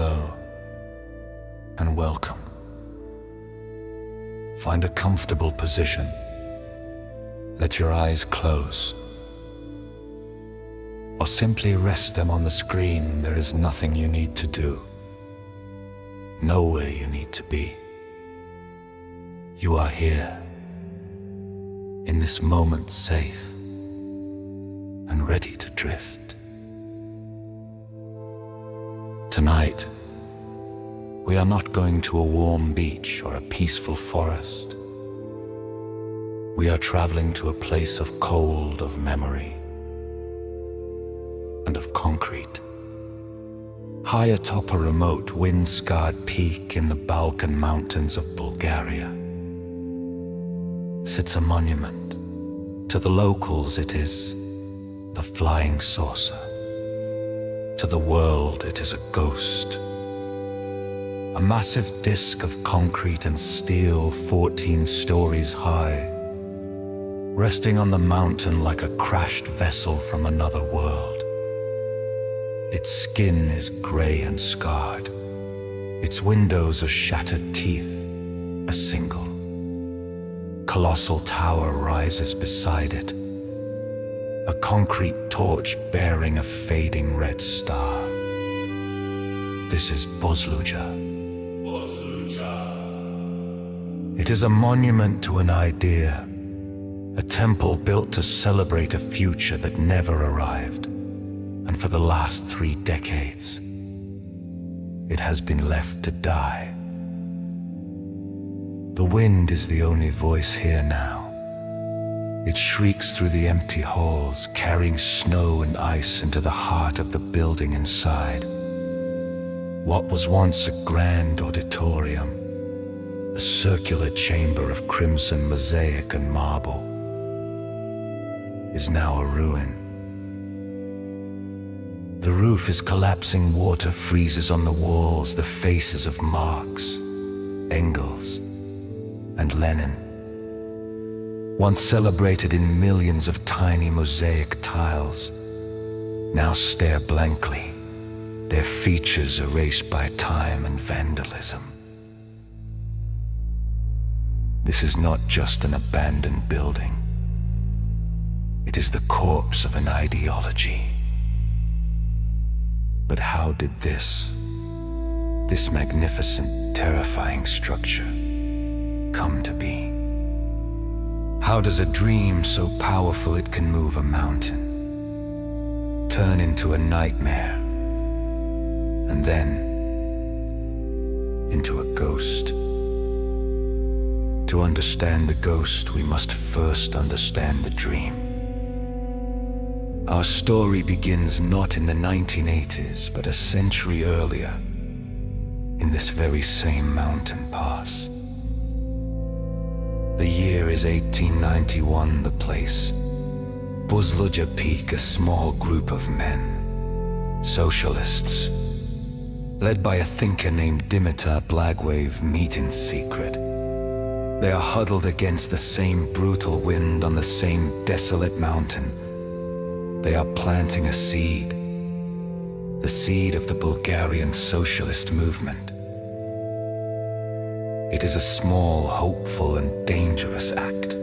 hello and welcome. Find a comfortable position. Let your eyes close. Or simply rest them on the screen. There is nothing you need to do. Nowhere you need to be. You are here, in this moment safe and ready to drift. Tonight, we are not going to a warm beach or a peaceful forest. We are traveling to a place of cold, of memory, and of concrete. High atop a remote, wind-scarred peak in the Balkan mountains of Bulgaria sits a monument. To the locals it is the flying saucer. To the world it is a ghost. A massive disc of concrete and steel 14 stories high, resting on the mountain like a crashed vessel from another world. Its skin is gray and scarred. Its windows are shattered teeth. A single, colossal tower rises beside it. A concrete torch bearing a fading red star. This is Buzludzha. It is a monument to an idea, a temple built to celebrate a future that never arrived. And for the last 3 decades, it has been left to die. The wind is the only voice here now. It shrieks through the empty halls, carrying snow and ice into the heart of the building inside. What was once a grand auditorium, a circular chamber of crimson mosaic and marble, is now a ruin. The roof is collapsing, water freezes on the walls, the faces of Marx, Engels, and Lenin, once celebrated in millions of tiny mosaic tiles, now stare blankly, their features erased by time and vandalism. This is not just an abandoned building. It is the corpse of an ideology. But how did this magnificent, terrifying structure come to be? How does a dream so powerful it can move a mountain turn into a nightmare, and then into a ghost? To understand the ghost, we must first understand the dream. Our story begins not in the 1980s, but a century earlier, in this very same mountain pass. The year is 1891, the place, Buzludzha Peak, a small group of men, socialists, led by a thinker named Dimitar Blagwave, meet in secret. They are huddled against the same brutal wind on the same desolate mountain. They are planting a seed, the seed of the Bulgarian socialist movement. It is a small, hopeful, and dangerous act.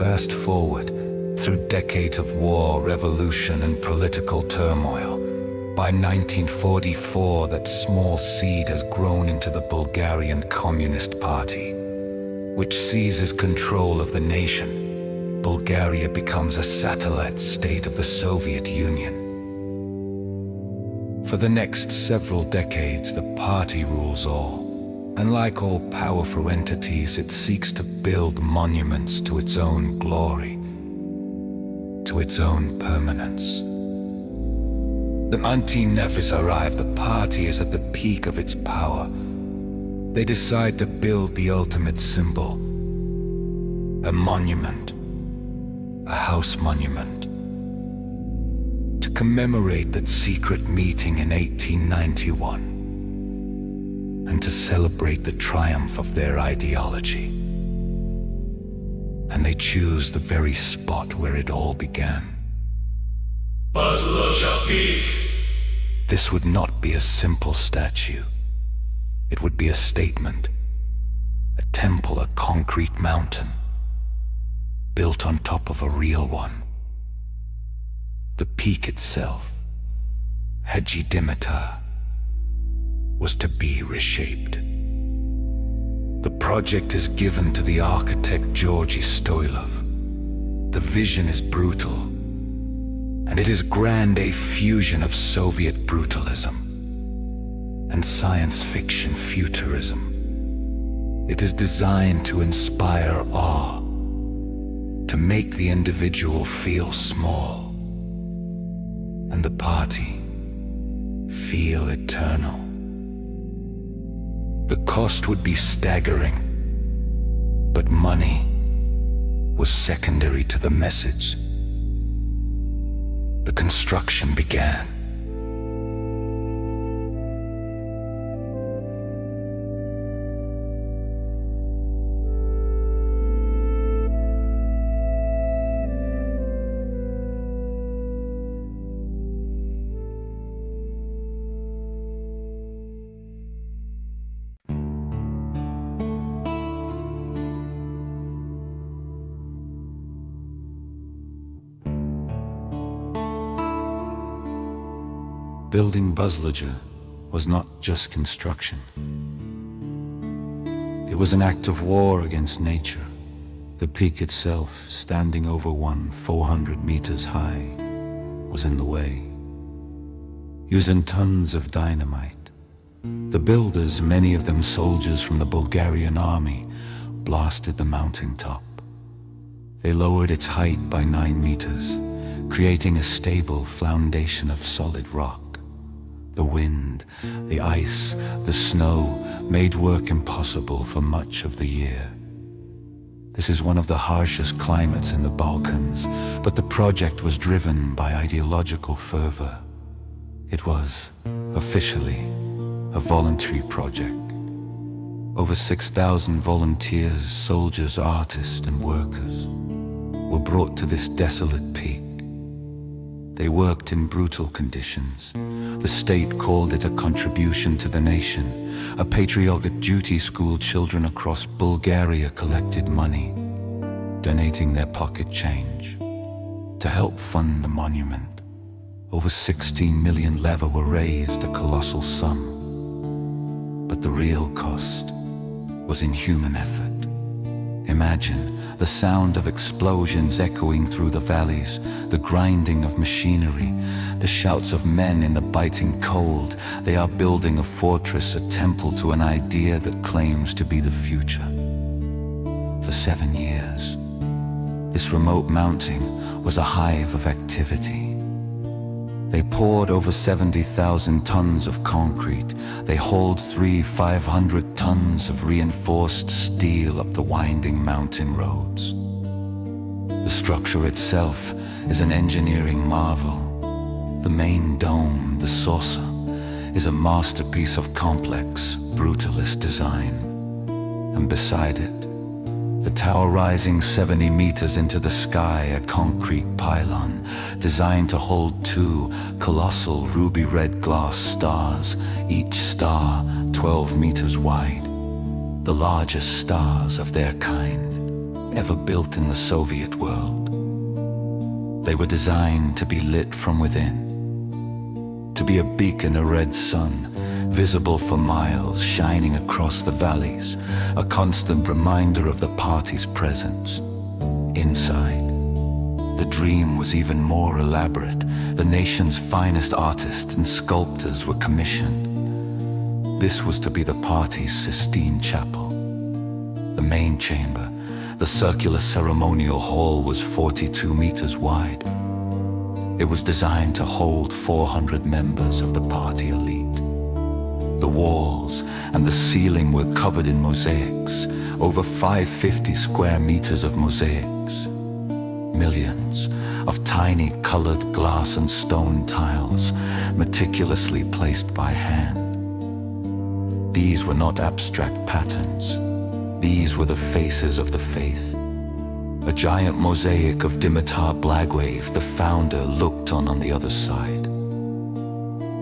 Fast forward, through decades of war, revolution, and political turmoil, by 1944, that small seed has grown into the Bulgarian Communist Party, which seizes control of the nation. Bulgaria becomes a satellite state of the Soviet Union. For the next several decades, the party rules all, and like all powerful entities, it seeks to build monuments to its own glory, to its own permanence. The 1990s arrive, the party is at the peak of its power. They decide to build the ultimate symbol, a monument, a house monument, to commemorate that secret meeting in 1891, and to celebrate the triumph of their ideology. And they choose the very spot where it all began. Buzludzha Peak. This would not be a simple statue. It would be a statement, a temple, a concrete mountain, built on top of a real one. The peak itself, Hadji Dimitar, was to be reshaped. The project is given to the architect Georgy Stoilov. The vision is brutal, and it is grand, a fusion of Soviet brutalism and science fiction futurism. It is designed to inspire awe, to make the individual feel small, and the party feel eternal. The cost would be staggering, but money was secondary to the message. The construction began. Building Buzludzha was not just construction. It was an act of war against nature. The peak itself, standing over 400 meters high, was in the way. Using tons of dynamite, the builders, many of them soldiers from the Bulgarian army, blasted the mountaintop. They lowered its height by 9 meters, creating a stable foundation of solid rock. The wind, the ice, the snow made work impossible for much of the year. This is one of the harshest climates in the Balkans, but the project was driven by ideological fervor. It was, officially, a voluntary project. Over 6,000 volunteers, soldiers, artists, and workers were brought to this desolate peak. They worked in brutal conditions. The state called it a contribution to the nation. A patriotic duty school children across Bulgaria collected money, donating their pocket change to help fund the monument. Over 16 million leva were raised, a colossal sum. But the real cost was in human effort. Imagine the sound of explosions echoing through the valleys, the grinding of machinery, the shouts of men in the biting cold. They are building a fortress, a temple to an idea that claims to be the future. For 7 years, this remote mountain was a hive of activity. They poured over 70,000 tons of concrete. They hauled 500 tons of reinforced steel up the winding mountain roads. The structure itself is an engineering marvel. The main dome, the saucer, is a masterpiece of complex, brutalist design. And beside it, the tower rising 70 meters into the sky, a concrete pylon designed to hold 2 colossal ruby-red glass stars, each star 12 meters wide, the largest stars of their kind ever built in the Soviet world. They were designed to be lit from within, to be a beacon, a red sun, visible for miles, shining across the valleys, a constant reminder of the party's presence. Inside, the dream was even more elaborate. The nation's finest artists and sculptors were commissioned. This was to be the party's Sistine Chapel. The main chamber, the circular ceremonial hall, was 42 meters wide. It was designed to hold 400 members of the party elite. The walls and the ceiling were covered in mosaics, over 550 square meters of mosaics. Millions of tiny colored glass and stone tiles, meticulously placed by hand. These were not abstract patterns. These were the faces of the faith. A giant mosaic of Dimitar Blagwave, the founder, looked on the other side.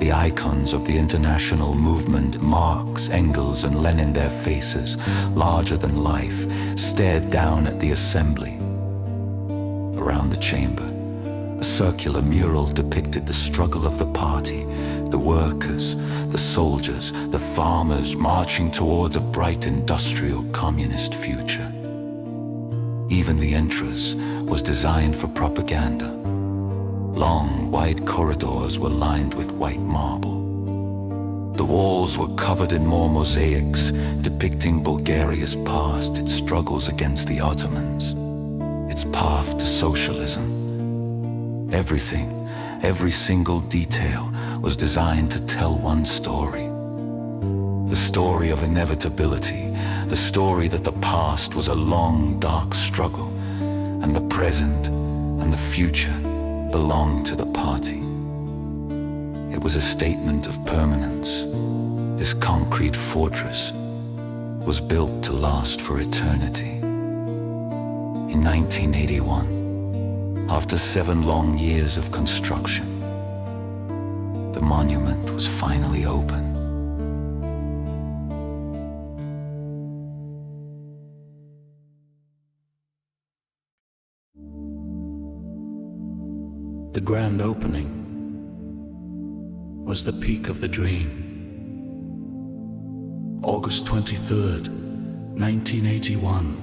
The icons of the international movement, Marx, Engels, and Lenin, their faces, larger than life, stared down at the assembly. Around the chamber, a circular mural depicted the struggle of the party, the workers, the soldiers, the farmers marching towards a bright industrial communist future. Even the entrance was designed for propaganda. Long, wide corridors were lined with white marble. The walls were covered in more mosaics, depicting Bulgaria's past, its struggles against the Ottomans, its path to socialism. Everything, every single detail was designed to tell one story. The story of inevitability, the story that the past was a long, dark struggle, and the present and the future belonged to the party. It was a statement of permanence. This concrete fortress was built to last for eternity. In 1981, after 7 long years of construction, the monument was finally open. The grand opening was the peak of the dream. August 23rd, 1981,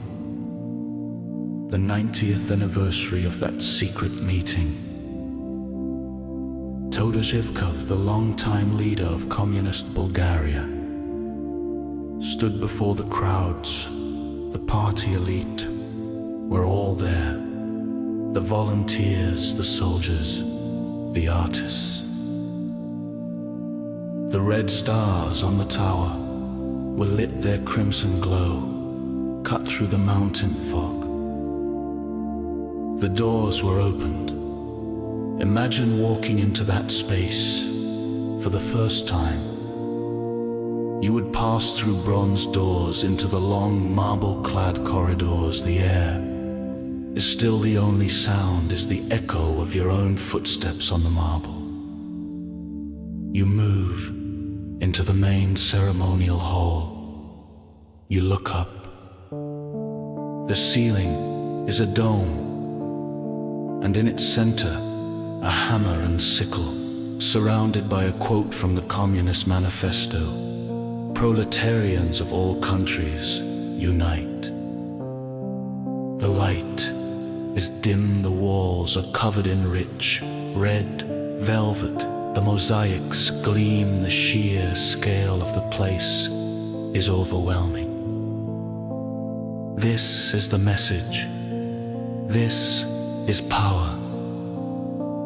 the 90th anniversary of that secret meeting. Todor Zhivkov, the longtime leader of communist Bulgaria, stood before the crowds. The party elite were all there. The volunteers, the soldiers, the artists. The red stars on the tower were lit their crimson glow, cut through the mountain fog. The doors were opened. Imagine walking into that space for the first time. You would pass through bronze doors into the long marble-clad corridors. The air is still the only sound, is the echo of your own footsteps on the marble. You move into the main ceremonial hall. You look up. The ceiling is a dome, and in its center, a hammer and sickle, surrounded by a quote from the Communist Manifesto: "Proletarians of all countries, unite." The light is dim, the walls are covered in rich, red velvet. The mosaics gleam, the sheer scale of the place is overwhelming. This is the message. This is power.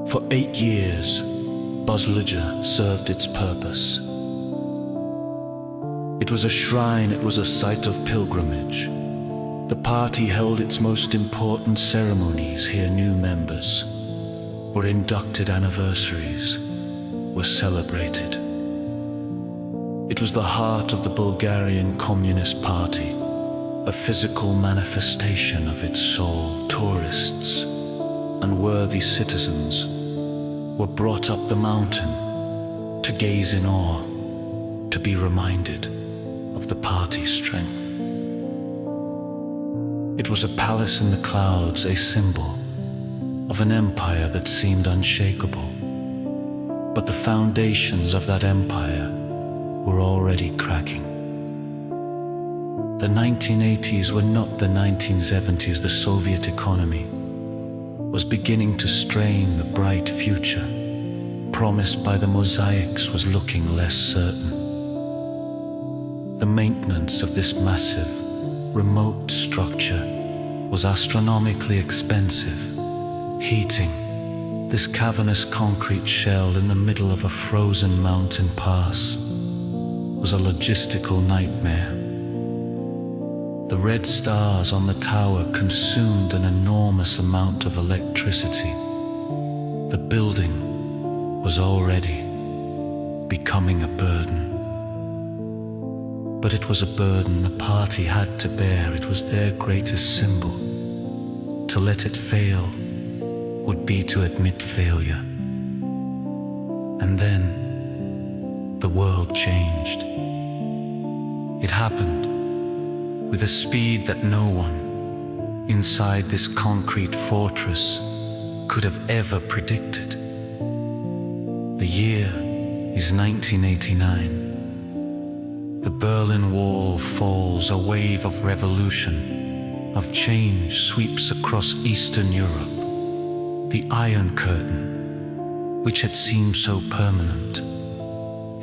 For 8 years, Buzludzha served its purpose. It was a shrine, it was a site of pilgrimage. The party held its most important ceremonies here. New members were inducted, anniversaries were celebrated. It was the heart of the Bulgarian Communist Party, a physical manifestation of its soul. Tourists and worthy citizens were brought up the mountain to gaze in awe, to be reminded of the party's strength. It was a palace in the clouds, a symbol of an empire that seemed unshakable. But the foundations of that empire were already cracking. The 1980s were not the 1970s. The Soviet economy was beginning to strain. The bright future promised by the mosaics was looking less certain. The maintenance of this massive, remote structure was astronomically expensive. Heating this cavernous concrete shell in the middle of a frozen mountain pass was a logistical nightmare. The red stars on the tower consumed an enormous amount of electricity. The building was already becoming a burden. But it was a burden the party had to bear. It was their greatest symbol. To let it fail would be to admit failure. And then the world changed. It happened with a speed that no one inside this concrete fortress could have ever predicted. The year is 1989. The Berlin Wall falls, a wave of revolution, of change sweeps across Eastern Europe. The Iron Curtain, which had seemed so permanent,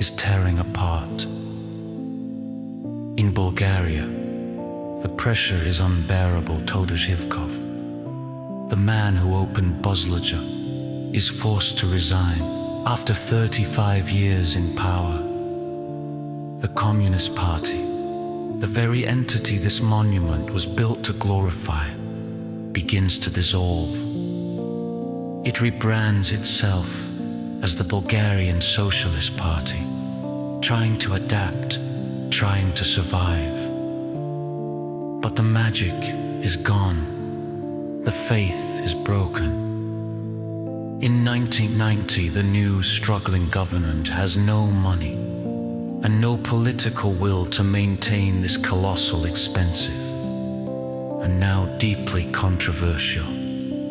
is tearing apart. In Bulgaria, the pressure is unbearable. Todor Zhivkov, the man who opened Buzludzha, is forced to resign after 35 years in power. The Communist Party, the very entity this monument was built to glorify, begins to dissolve. It rebrands itself as the Bulgarian Socialist Party, trying to adapt, trying to survive. But the magic is gone. The faith is broken. In 1990, the new struggling government has no money and no political will to maintain this colossal, expensive, and now deeply controversial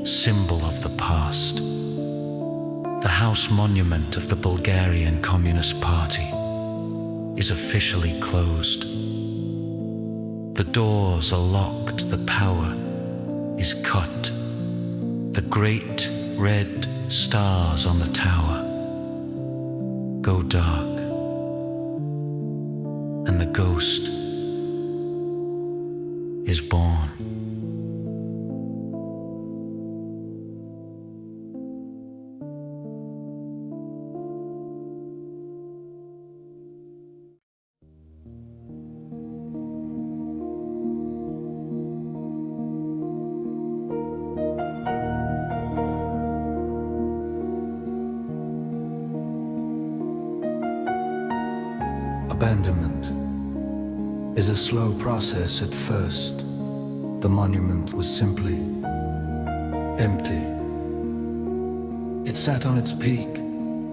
symbol of the past. The house monument of the Bulgarian Communist Party is officially closed. The doors are locked, the power is cut. The great red stars on the tower go dark, and the ghost is born. Abandonment is a slow process at first. The monument was simply empty. It sat on its peak,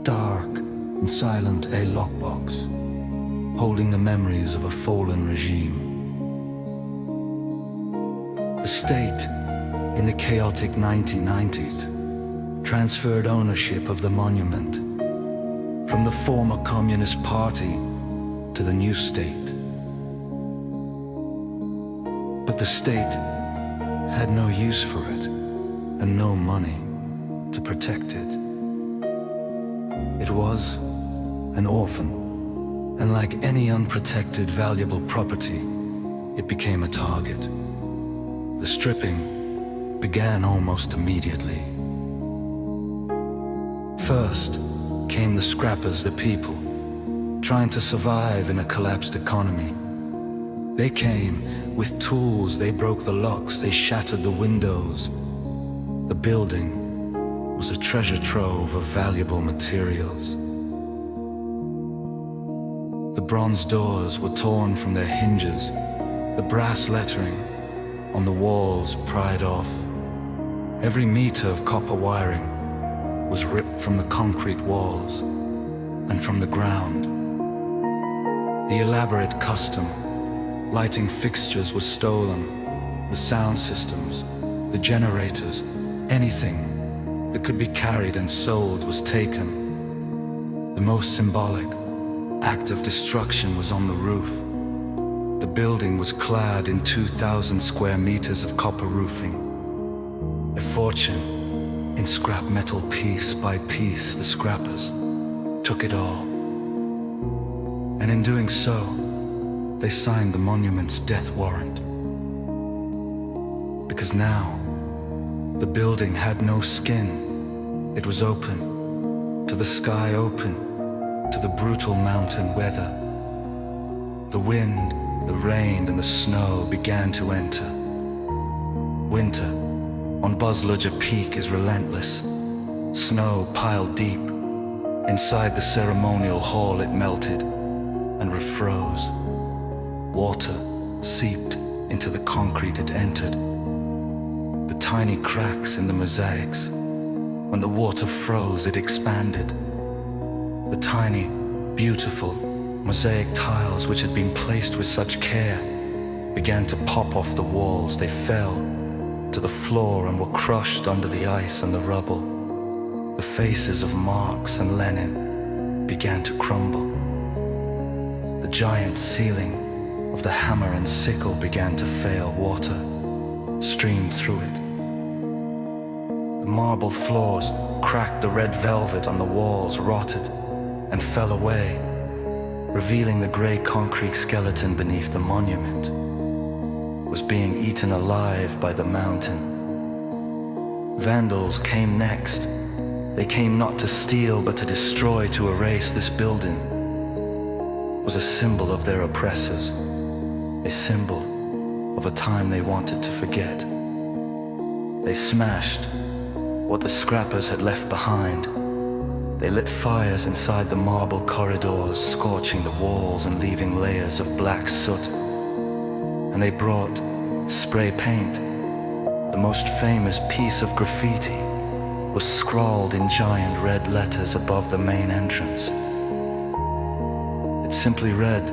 dark and silent, a lockbox, holding the memories of a fallen regime. The state, in the chaotic 1990s, transferred ownership of the monument from the former Communist Party to the new state. But the state had no use for it and no money to protect it. It was an orphan, and like any unprotected, valuable property, it became a target. The stripping began almost immediately. First came the scrappers, the people, trying to survive in a collapsed economy. They came with tools, they broke the locks, they shattered the windows. The building was a treasure trove of valuable materials. The bronze doors were torn from their hinges, the brass lettering on the walls pried off. Every meter of copper wiring was ripped from the concrete walls and from the ground. The elaborate custom lighting fixtures were stolen, the sound systems, the generators, anything that could be carried and sold was taken. The most symbolic act of destruction was on the roof. The building was clad in 2,000 square meters of copper roofing. A fortune in scrap metal. Piece by piece, the scrappers took it all. And in doing so, they signed the monument's death warrant. Because now, the building had no skin. It was open to the sky, open to the brutal mountain weather. The wind, the rain and the snow began to enter. Winter on Buzludzha Peak is relentless. Snow piled deep. Inside the ceremonial hall it melted and refroze. Water seeped into the concrete it entered. The tiny cracks in the mosaics, when the water froze, it expanded. The tiny, Beautiful mosaic tiles which had been placed with such care began to pop off the walls. They fell to the floor and were crushed under the ice and the rubble. The faces of Marx and Lenin began to crumble. The giant ceiling of the hammer and sickle began to fail. Water streamed through it. The marble floors cracked. The red velvet on the walls rotted and fell away, revealing the gray concrete skeleton beneath the monument was being eaten alive by the mountain. Vandals came next. They came not to steal but to destroy, to erase. This building was a symbol of their oppressors, a symbol of a time they wanted to forget. They smashed what the scrappers had left behind. They lit fires inside the marble corridors, scorching the walls and leaving layers of black soot. And they brought spray paint. The most famous piece of graffiti was scrawled in giant red letters above the main entrance. It simply read,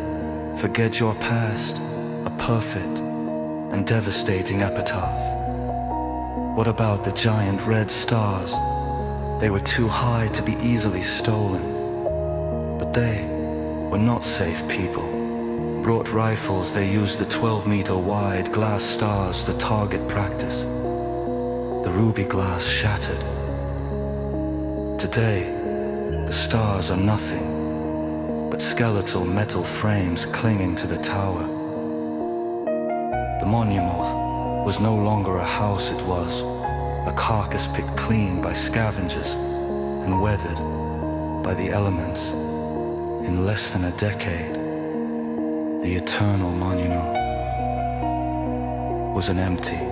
"Forget your past, a perfect and devastating epitaph." What about the giant red stars? They were too high to be easily stolen. But they were not safe people. Brought rifles, they used the 12-meter wide glass stars to target practice. The ruby glass shattered. Today, the stars are nothing but skeletal metal frames clinging to the tower. The monument was no longer a house. It was a carcass picked clean by scavengers and weathered by the elements. In less than a decade, the eternal monument was an empty,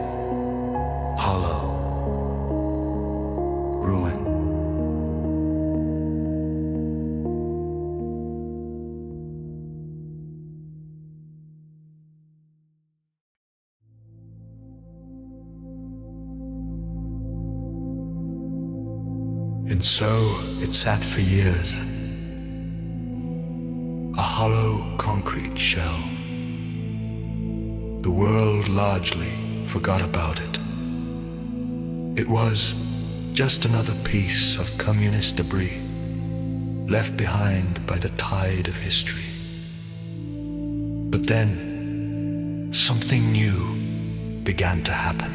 hollow ruin. And so it sat for years, a hollow concrete shell. The world largely forgot about it. It was just another piece of communist debris left behind by the tide of history. But then something new began to happen.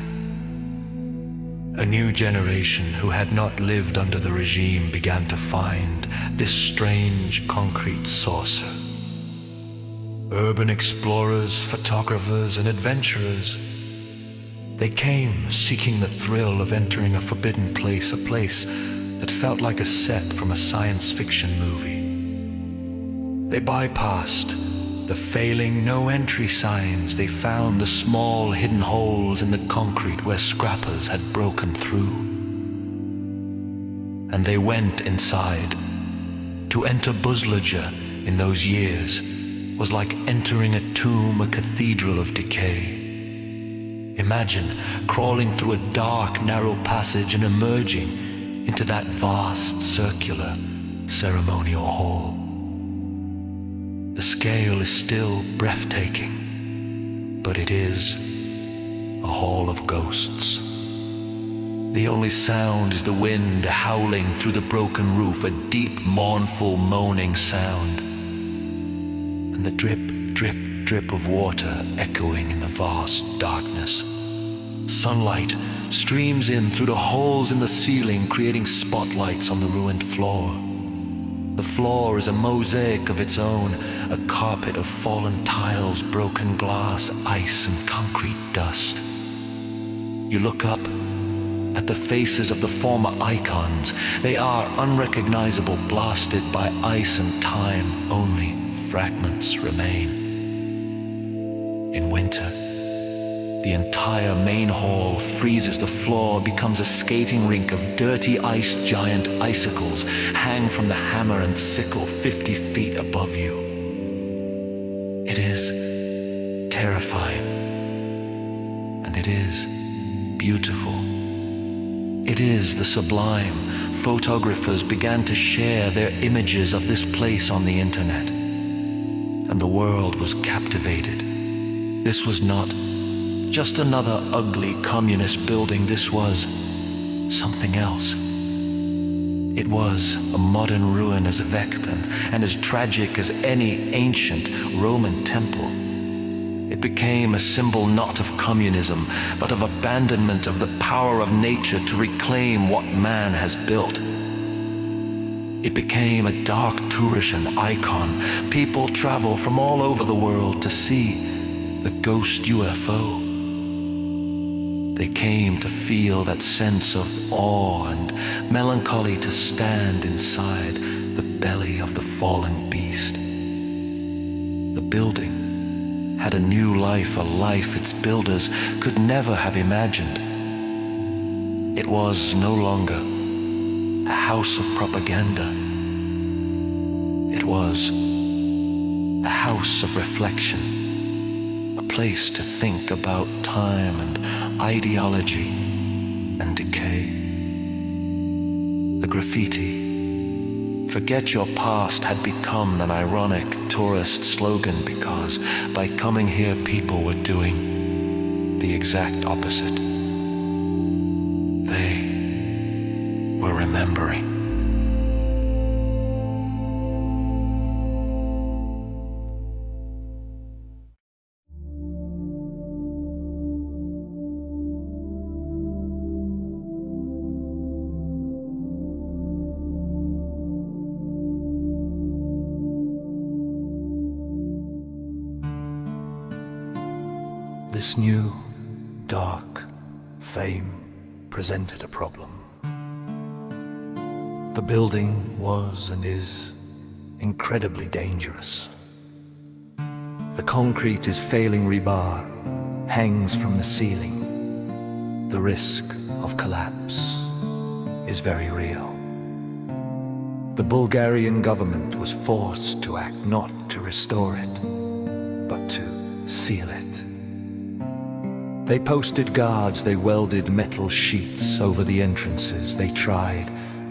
A new generation who had not lived under the regime began to find this strange concrete saucer. Urban explorers, photographers, and adventurers. They came seeking the thrill of entering a forbidden place, a place that felt like a set from a science fiction movie. They bypassed the failing no-entry signs. They found the small hidden holes in the concrete where scrappers had broken through. And they went inside. To enter Buzludzha in those years was like entering a tomb, a cathedral of decay. Imagine crawling through a dark, narrow passage and emerging into that vast, circular, ceremonial hall. The scale is still breathtaking, but it is a hall of ghosts. The only sound is the wind howling through the broken roof, a deep, mournful, moaning sound. And the drip, drip, drip of water echoing in the vast darkness. Sunlight streams in through the holes in the ceiling, creating spotlights on the ruined floor. The floor is a mosaic of its own, a carpet of fallen tiles, broken glass, ice, and concrete dust. You look up at the faces of the former icons. They are unrecognizable, blasted by ice and time. Only fragments remain. In winter, the entire main hall freezes. The floor becomes a skating rink of dirty ice. Giant icicles hang from the hammer and sickle 50 feet above you. It is terrifying, and it is beautiful. It is the sublime, photographers began to share their images of this place on the internet, and the world was captivated. This was not just another ugly communist building. This was something else. It was a modern ruin as vector and as tragic as any ancient Roman temple. It became a symbol not of communism, but of abandonment of the power of nature to reclaim what man has built. It became a dark tourism icon. People travel from all over the world to see the ghost UFO. They came to feel that sense of awe and melancholy, to stand inside the belly of the fallen beast. The building had a new life, a life its builders could never have imagined. It was no longer a house of propaganda. It was a house of reflection, a place to think about time and ideology and decay. The graffiti, "Forget your past," had become an ironic tourist slogan, because by coming here people were doing the exact opposite. They were remembering. This new, dark fame presented a problem. The building was and is incredibly dangerous. The concrete is failing rebar hangs from the ceiling. The risk of collapse is very real. The Bulgarian government was forced to act not to restore it, but to seal it. They posted guards, they welded metal sheets over the entrances, they tried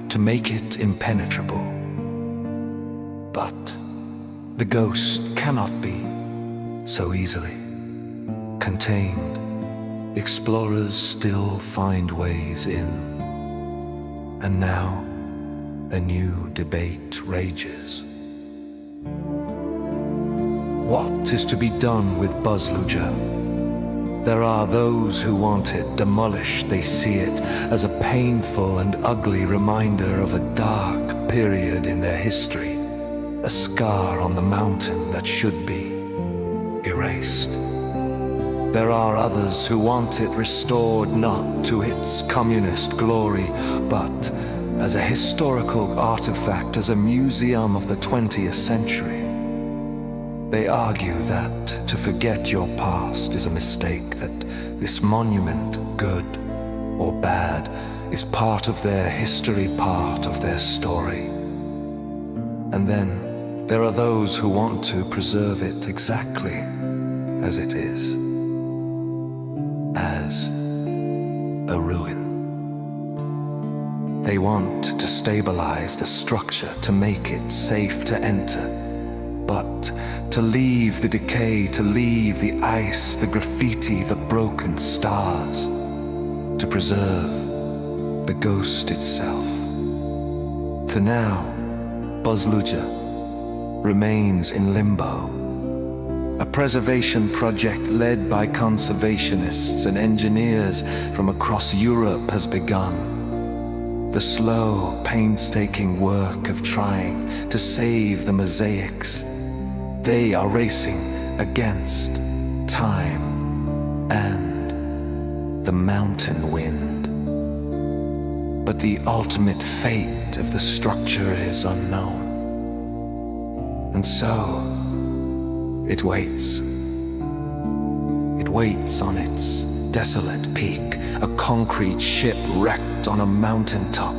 to make it impenetrable. But the ghost cannot be so easily contained. Explorers still find ways in. And now a new debate rages. What is to be done with Buzludzha? There are those who want it demolished. They see it as a painful and ugly reminder of a dark period in their history, a scar on the mountain that should be erased. There are others who want it restored not to its communist glory, but as a historical artifact, as a museum of the 20th century. They argue that to forget your past is a mistake, that this monument, good or bad, is part of their history, part of their story. And then there are those who want to preserve it exactly as it is, as a ruin. They want to stabilize the structure, to make it safe to enter, but to leave the decay, to leave the ice, the graffiti, the broken stars, to preserve the ghost itself. For now, Buzludzha remains in limbo. A preservation project led by conservationists and engineers from across Europe has begun. The slow, painstaking work of trying to save the mosaics. They are racing against time and the mountain wind. But the ultimate fate of the structure is unknown. And so, it waits. It waits on its desolate peak, a concrete ship wrecked on a mountaintop.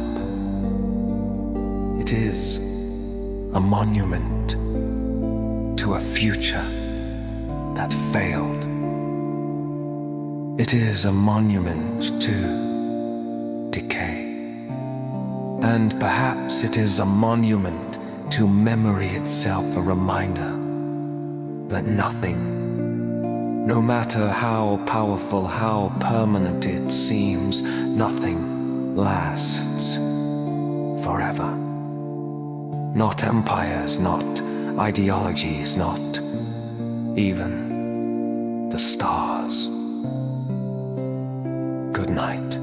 It is a monument to a future that failed. It is a monument to decay. And perhaps it is a monument to memory itself, a reminder that nothing, no matter how powerful, how permanent it seems, nothing lasts forever. Not empires, not ideologies, not even the stars. Good night.